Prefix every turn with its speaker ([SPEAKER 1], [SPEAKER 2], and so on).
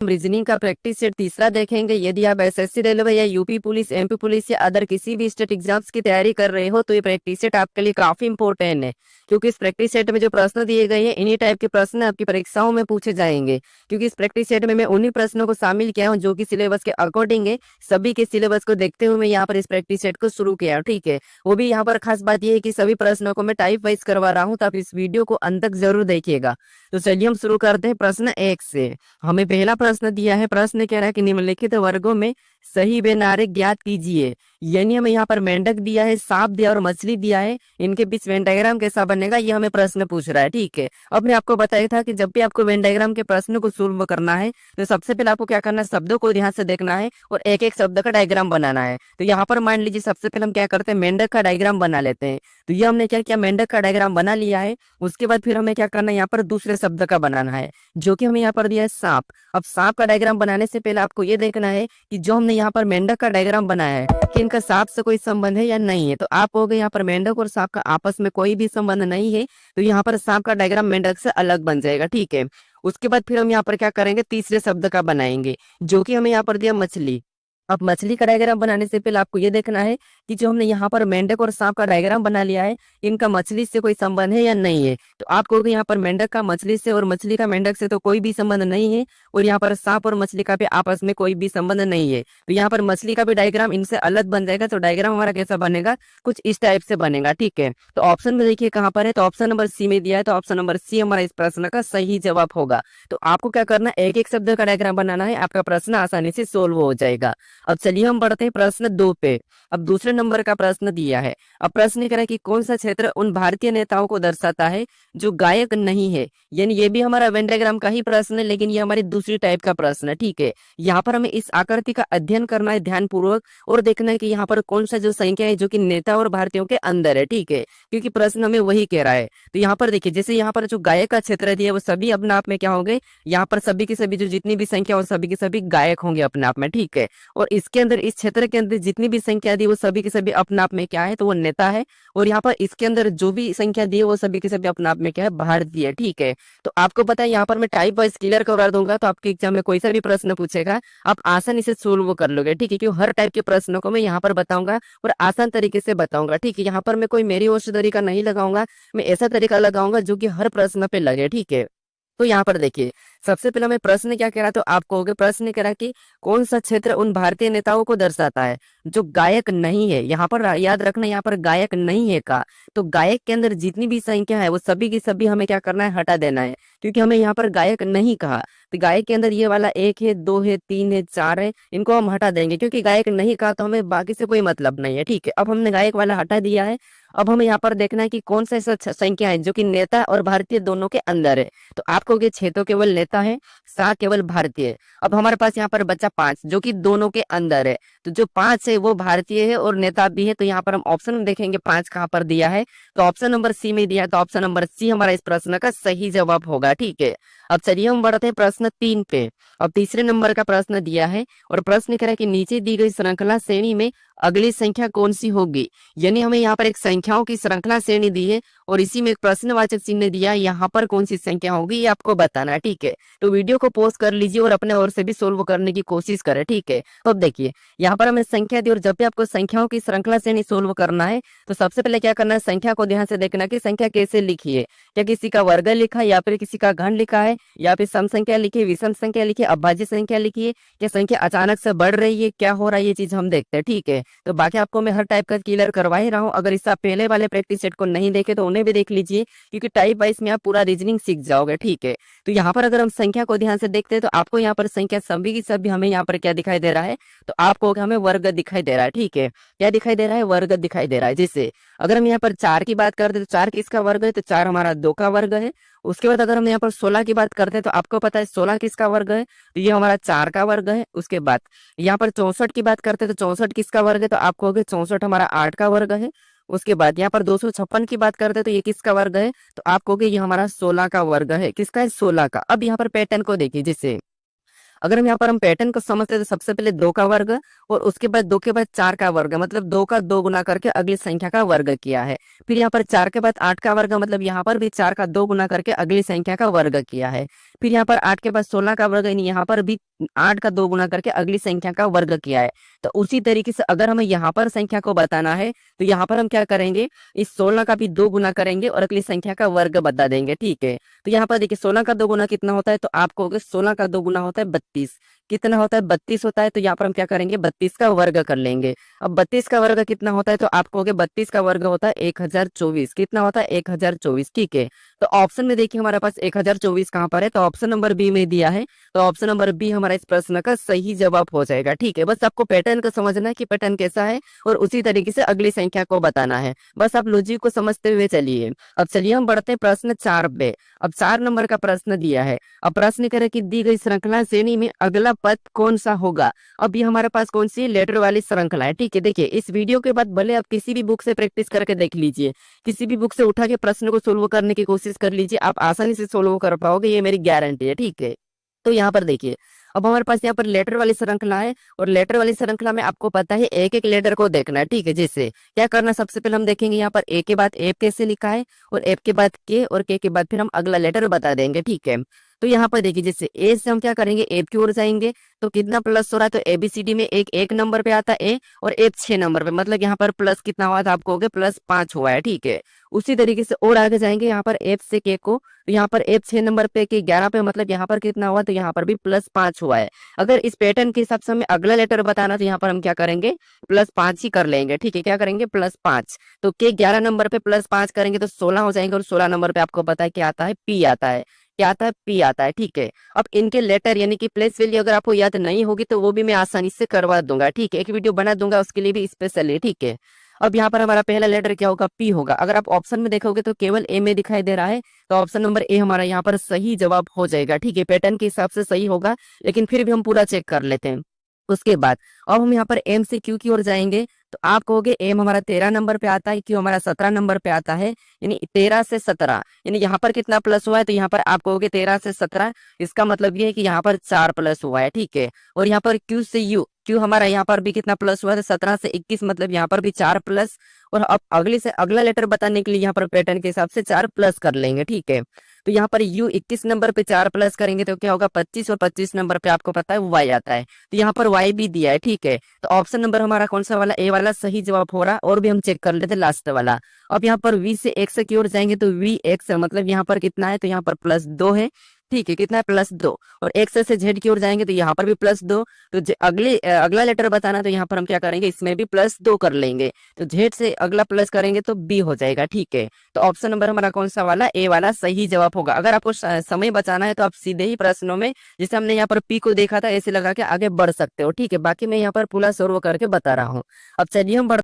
[SPEAKER 1] हम रीजनिंग का practice set तीसरा देखेंगे। यदि आप एसएससी रेलवे या यूपी पुलिस, एमपी पुलिस या अदर किसी भी स्टेट एग्जाम्स की तैयारी कर रहे हो तो ये प्रैक्टिस सेट आपके लिए काफी इंपॉर्टेंट है, क्योंकि इस प्रैक्टिस सेट में जो प्रश्न दिए गए हैं इन्हीं टाइप के प्रश्न आपकी परीक्षाओं में पूछे जाएंगे। क्योंकि इस प्रैक्टिस सेट में मैं उन्हीं प्रश्नों को शामिल किया हूँ जो कि सिलेबस के अकॉर्डिंग है। सभी के सिलेबस को देखते हुए मैं यहाँ पर इस प्रैक्टिस सेट को शुरू किया, ठीक है। वो भी यहाँ पर खास बात यह है कि सभी प्रश्नों को मैं टाइप वाइज करवा रहा हूँ, तो आप इस वीडियो को अंत तक जरूर देखिएगा। तो चलिए हम शुरू करते हैं प्रश्न 1 से। हमें पहला प्रश्न दिया है, प्रश्न कह रहा है कि निम्नलिखित वर्गों में सही वे नारे ज्ञात कीजिए। यानी हमें यहाँ पर मेंढक दिया है, सांप दिया और मछली दिया है, इनके बीच वेन डायग्राम कैसा बनेगा ये हमें प्रश्न पूछ रहा है, ठीक है। अब मैं आपको बताया था कि जब भी आपको वेन डायग्राम के प्रश्न को सोल्व करना है तो सबसे पहले आपको क्या करना है, शब्दों को ध्यान से देखना है और एक एक शब्द का डायग्राम बनाना है। तो यहाँ पर मान लीजिए सबसे पहले हम क्या करते हैं, मेंढक का डायग्राम बना लेते हैं। तो ये हमने क्या किया, मेंढक का डायग्राम बना लिया है। उसके बाद फिर हमें क्या करना है, यहाँ पर दूसरे शब्द का बनाना है जो कि हमें यहाँ पर दिया है सांप। अब सांप का डायग्राम बनाने से पहले आपको ये देखना है कि जो हमने यहाँ पर मेंढक का डायग्राम बनाया है कि इनका सांप से कोई संबंध है या नहीं है। तो आप हो गए यहाँ पर मेंढक और सांप का आपस में कोई भी संबंध नहीं है, तो यहाँ पर सांप का डायग्राम मेंढक से अलग बन जाएगा, ठीक है। उसके बाद फिर हम यहाँ पर क्या करेंगे, तीसरे शब्द का बनाएंगे जो कि हमें यहाँ पर दिया मछली। अब मछली का डायग्राम बनाने से पहले आपको ये देखना है कि जो हमने यहाँ पर मेंढक और सांप का डायग्राम बना लिया है इनका मछली से कोई संबंध है या नहीं है। तो आप कहोगे यहाँ पर मेंढक का मछली से और मछली का मेंढक से तो कोई भी संबंध नहीं है, और यहाँ पर सांप और मछली का भी आपस में कोई भी संबंध नहीं है। तो यहाँ पर मछली का भी डायग्राम इनसे अलग बन जाएगा। तो डायग्राम हमारा कैसा बनेगा, कुछ इस टाइप से बनेगा, ठीक है। तो ऑप्शन में देखिए कहाँ पर है, तो ऑप्शन नंबर सी में दिया है। तो ऑप्शन नंबर सी हमारा इस प्रश्न का सही जवाब होगा। तो आपको क्या करना है, एक एक शब्द का डायग्राम बनाना है, आपका प्रश्न आसानी से सोल्व हो जाएगा। अब चलिए हम बढ़ते हैं प्रश्न 2 पे। अब दूसरे नंबर का प्रश्न दिया है। अब प्रश्न कह रहा है कि कौन सा क्षेत्र उन भारतीय नेताओं को दर्शाता है जो गायक नहीं है। यानी ये भी हमारा वेन डायग्राम का ही प्रश्न है, लेकिन ये हमारी दूसरी टाइप का प्रश्न है, ठीक है। यहाँ पर हमें इस आकृति का अध्ययन करना है ध्यानपूर्वक और देखना है कि यहाँ पर कौन सा जो संख्या है जो कि नेता और भारतीयों के अंदर है, ठीक है, क्योंकि प्रश्न हमें वही कह रहा है। तो यहाँ पर देखिए, जैसे यहाँ पर जो गायक का क्षेत्र दिया है वो सभी अपने आप में क्या होंगे, यहाँ पर सभी की सभी जो जितनी भी संख्या वो सभी के सभी गायक होंगे अपने आप में, ठीक है। और इसके अंदर इस क्षेत्र के अंदर जितनी भी संख्या दी वो सभी के सभी अपने आप में क्या है, तो वो नेता है। और यहाँ पर इसके अंदर जो भी संख्या दी है वो सभी के सभी अपने आप में क्या है, भारतीय है, ठीक है। तो आपको पता है यहाँ पर मैं टाइप वाइज क्लियर करवा दूंगा, तो आपके एग्जाम में कोई सा भी प्रश्न पूछेगा आप आसानी से सोल्व कर लोगे, ठीक है। क्योंकि हर टाइप के प्रश्नों को मैं यहाँ पर बताऊंगा और आसान तरीके से बताऊंगा, ठीक है। यहाँ पर मैं कोई मेरी ओर से तरीका नहीं लगाऊंगा, मैं ऐसा तरीका लगाऊंगा जो कि हर प्रश्न पे लगे, ठीक है। तो यहाँ पर देखिए सबसे पहला मैं प्रश्न क्या कह रहा, तो आप कहोगे प्रश्न कह रहा कि कौन सा क्षेत्र उन भारतीय नेताओं को दर्शाता है जो गायक नहीं है। यहाँ पर याद रखना, यहाँ पर गायक नहीं है का, तो गायक के अंदर जितनी भी संख्या है वो सभी की सभी हमें क्या करना है, हटा देना है, क्योंकि हमें यहाँ पर गायक नहीं कहा। तो गायक के अंदर ये वाला 1 है, 2 है, 3 है, 4 है, इनको हम हटा देंगे क्योंकि गायक नहीं कहा, तो हमें बाकी से कोई मतलब नहीं है, ठीक है। अब हमने गायक वाला हटा दिया है। अब हमें यहाँ पर देखना है कि कौन सा ऐसा संख्या है जो कि नेता और भारतीय दोनों के अंदर है। तो आपको 6 तो केवल नेता है, 7 केवल भारतीय है। अब हमारे पास यहाँ पर बचा 5 जो कि दोनों के अंदर है। तो जो 5 है वो भारतीय है और नेता भी है। तो यहाँ पर हम ऑप्शन में देखेंगे 5 कहाँ पर दिया है, तो ऑप्शन नंबर सी में दिया है। तो ऑप्शन नंबर सी हमारा इस प्रश्न का सही जवाब होगा, ठीक है। अब चलिए हम बढ़ते हैं प्रश्न 3 पे। अब तीसरे नंबर का प्रश्न दिया है और प्रश्न कह रहा है कि नीचे दी गई श्रृंखला श्रेणी में अगली संख्या कौन सी होगी। यानी हमें यहाँ पर एक संख्याओं की श्रृंखला श्रेणी दी है और इसी में एक प्रश्नवाचक चिन्ह दिया है, यहाँ पर कौन सी संख्या होगी ये आपको बताना है, ठीक है। तो वीडियो को पॉज कर लीजिए और अपने ओर से भी सोल्व करने की कोशिश करें, ठीक है। तो अब देखिए यहाँ पर हमें संख्या दी और जब भी आपको संख्याओं की श्रृंखला श्रेणी सोल्व करना है तो सबसे पहले क्या करना है, संख्या को ध्यान से देखना कि संख्या कैसे लिखी है। क्या किसी का वर्ग लिखा है या फिर किसी का घन लिखा है या फिर सम संख्या लिखी है, विषम संख्या लिखी है, अभाज्य संख्या लिखी है, या संख्या अचानक से बढ़ रही है, क्या हो रहा है ये चीज हम देखते हैं, ठीक है। तो बाकी आपको मैं हर टाइप का क्लियर करवा ही रहा हूँ। अगर इससे पहले वाले प्रैक्टिस सेट को नहीं देखे तो उन्हें भी देख लीजिए, क्योंकि टाइप वाइज में आप पूरा रीजनिंग सीख जाओगे, ठीक है। तो यहाँ पर अगर हम संख्या को ध्यान से देखते हैं तो आपको यहाँ पर संख्या सभी की सभी हमें यहाँ पर क्या दिखाई दे रहा है, तो आपको हमें वर्ग दिखाई दे रहा है, ठीक है। क्या दिखाई दे रहा है, वर्ग दिखाई दे रहा है। जैसे अगर हम यहाँ पर 4 की बात करते हैं तो 4 किसका वर्ग है, तो 4 हमारा 2 का वर्ग है। उसके बाद अगर हम यहाँ पर 16 की बात करते हैं तो आपको पता है 16 किसका वर्ग है, तो ये हमारा 4 का वर्ग है। उसके बाद यहाँ पर 64 की बात करते हैं तो 64 किसका वर्ग है, तो आपको होगा 64 हमारा 8 का वर्ग है। उसके बाद यहाँ पर 256 की बात करते हैं तो ये किसका वर्ग है, तो आप कहोगे ये हमारा 16 का वर्ग है। किसका है, 16 का। अब यहाँ पर पैटर्न को देखिए, जैसे अगर हम यहाँ पर हम पैटर्न को समझते हैं तो सबसे पहले 2 का वर्ग और उसके बाद 2 के बाद 4 का वर्ग, मतलब 2 का 2 गुना करके अगली संख्या का वर्ग किया है। फिर यहाँ पर 4 के बाद 8 का वर्ग, मतलब यहाँ पर भी 4 का 2 गुना करके अगली संख्या का वर्ग किया है। फिर यहाँ पर 8 के बाद 16 का वर्ग, यानी यहाँ पर भी 8 का 2 गुना करके अगली संख्या का वर्ग किया है। तो उसी तरीके से अगर हमें यहाँ पर संख्या को बताना है तो यहाँ पर हम क्या करेंगे, इस 16 का भी 2 गुना करेंगे और अगली संख्या का वर्ग बता देंगे। ठीक है, तो यहाँ पर देखिए 16 का 2 गुना कितना होता है, तो आपको 16 का 2 गुना होता है 32। कितना होता है, 32 होता है। तो यहाँ पर हम क्या करेंगे, 32 का वर्ग कर लेंगे। अब 32 का वर्ग कितना होता है, तो आप कहोगे 32 का वर्ग होता है 1024। कितना होता है, 1024। ठीक है, तो ऑप्शन में देखिए हमारे पास 1024 कहाँ पर है, तो ऑप्शन नंबर बी में दिया है। तो ऑप्शन नंबर बी हमारा इस प्रश्न का सही जवाब हो जाएगा। ठीक है, बस आपको पैटर्न को समझना है कि पैटर्न कैसा है और उसी तरीके से अगली संख्या को बताना है। बस आप लॉजिक को समझते हुए चलिए। अब चलिए हम बढ़ते हैं प्रश्न 4 पे। अब 4 नंबर का प्रश्न दिया है। अब प्रश्न करे कि दी गई श्रृंखला श्रेणी में अगला पद कौन सा होगा। अब ये हमारे पास कौन सी लेटर वाली श्रृंखला है। ठीक है, देखिए इस वीडियो के बाद भले आप किसी भी बुक से प्रैक्टिस करके देख लीजिए, किसी भी बुक से उठा के प्रश्न को सोल्व करने की कोशिश कर लीजिए, आप आसानी से सोल्व कर पाओगे, ये मेरी गारंटी है। ठीक है, तो यहाँ पर देखिए अब हमारे पास यहाँ पर लेटर वाली श्रृंखला है और लेटर वाली श्रृंखला में आपको पता है एक एक लेटर को देखना है। ठीक है, जैसे क्या करना, सबसे पहले हम देखेंगे यहाँ पर ए के बाद एफ कैसे लिखा है और एफ के बाद के और के बाद फिर हम अगला लेटर बता देंगे। ठीक है, तो यहाँ पर देखिए जैसे ए से हम क्या करेंगे, एफ की ओर जाएंगे तो कितना प्लस हो रहा है, तो एबीसीडी में एक नंबर पे आता है ए और एफ 6 नंबर पे, मतलब यहाँ पर प्लस कितना हुआ था, आपको हो गया +5 हुआ है। ठीक है, उसी तरीके से और आगे जाएंगे यहाँ पर एफ से के को, तो यहाँ पर एफ 6 नंबर पे के 11 पे, मतलब यहाँ पर कितना हुआ, तो यहाँ पर भी +5 हुआ है। अगर इस पैटर्न के हिसाब से हमें अगला लेटर बताना तो यहाँ पर हम क्या करेंगे, +5 ही कर लेंगे। ठीक है, क्या करेंगे, +5। तो के 11 नंबर पे +5 करेंगे तो 16 हो जाएंगे और 16 नंबर पे आपको पता है क्या आता है, पी आता है। क्या आता है, पी आता है। ठीक है, अब इनके लेटर यानी कि प्लेस वैल्यू अगर आपको याद नहीं होगी तो वो भी मैं आसानी से करवा दूंगा। ठीक है, एक वीडियो बना दूंगा उसके लिए भी स्पेशली। ठीक है, अब यहाँ पर हमारा पहला लेटर क्या होगा, पी होगा। अगर आप ऑप्शन में देखोगे तो केवल ए में दिखाई दे रहा है, तो ऑप्शन नंबर ए हमारा यहाँ पर सही जवाब हो जाएगा। ठीक है, पैटर्न के हिसाब से सही होगा, लेकिन फिर भी हम पूरा चेक कर लेते हैं। उसके बाद अब हम यहाँ पर एम से क्यू की ओर जाएंगे तो आप कहोगे एम हमारा 13 नंबर पे आता है, क्यू हमारा 17 नंबर पे आता है, यानी 13 से 17, यानी यहाँ पर कितना प्लस हुआ है, तो यहाँ पर आप कहोगे 13 से 17, इसका मतलब ये है कि यहाँ पर 4 प्लस हुआ है। ठीक है, और यहाँ पर क्यू से यू, क्यू हमारा यहाँ पर भी कितना प्लस हुआ है, 17 से 21, मतलब यहाँ पर भी 4 प्लस। और अब अगले से अगला लेटर बताने के लिए यहाँ पर पैटर्न के हिसाब से 4 प्लस कर लेंगे। ठीक है, तो यहाँ पर यू 21 नंबर पे 4 प्लस करेंगे तो क्या होगा, 25, और 25 नंबर पे आपको पता है वाई आता है, तो यहाँ पर वाई भी दिया है। ठीक है, तो ऑप्शन नंबर हमारा कौन सा वाला, ए वाला सही जवाब हो रहा है। और भी हम चेक कर लेते लास्ट वाला। अब यहाँ पर वी से एक्स की ओर जाएंगे तो वी एक्स, मतलब यहाँ पर कितना है, तो यहाँ पर +2 है। ठीक है, कितना है, +2। और एक्स से जेड की ओर जाएंगे तो यहाँ पर भी +2। तो अगला लेटर बताना तो यहाँ पर हम क्या करेंगे, इसमें भी +2 कर लेंगे। तो जेड से अगला प्लस करेंगे तो बी हो जाएगा। ठीक है, तो ऑप्शन नंबर हमारा कौन सा वाला, ए वाला सही जवाब होगा। अगर आपको समय बचाना है तो आप सीधे ही प्रश्नों में, जैसे हमने यहाँ पर पी को देखा था, ऐसे लगा के आगे बढ़ सकते हो। ठीक है, बाकी मैं यहाँ पर पूरा सोल्व करके बता रहा हूँ। अब चलिए हम बढ़